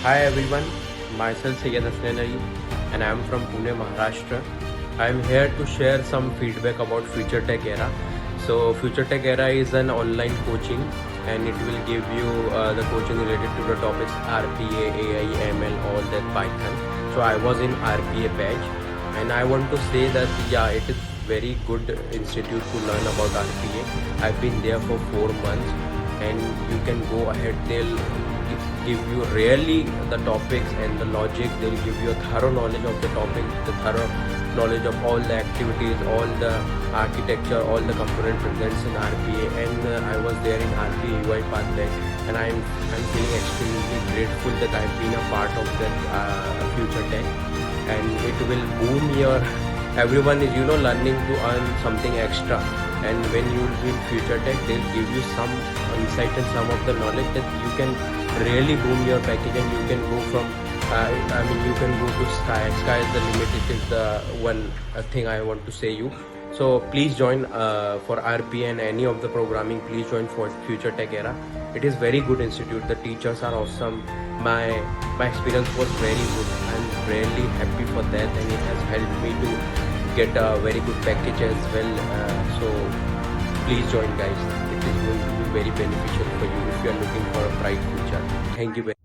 Hi everyone, myself Syed Hussain and I am from Pune, Maharashtra. I am here to share some feedback about FutureTech Era. So FutureTech Era is an online coaching and it will give you the coaching related to the topics RPA, AI, ML, all that Python. So I was in RPA batch and I want to say that it is very good institute to learn about RPA. I've been there for 4 months and you can go ahead. They'll give you really the topics and the logic. They'll give you a thorough knowledge of the topic, the thorough knowledge of all the activities, all the architecture, all the component presents in RPA. And I was there in RPA UiPath and I'm feeling extremely grateful that I've been a part of that future tech, and it will boom your everyone is learning to earn something extra. And when you will be in future tech, they'll give you some insight and some of the knowledge that you can really boom your package, and you can go from you can go to sky is the limit. It is the one thing I want to say you. So please join for RPA and any of the programming. Please join for Future Tech Era. It is very good institute. The teachers are awesome. My experience was very good. I'm really happy for that, and it has helped me to get a very good package as well. So please join, guys. It is going to be very beneficial for you if you are looking for a bright future. Thank you very much.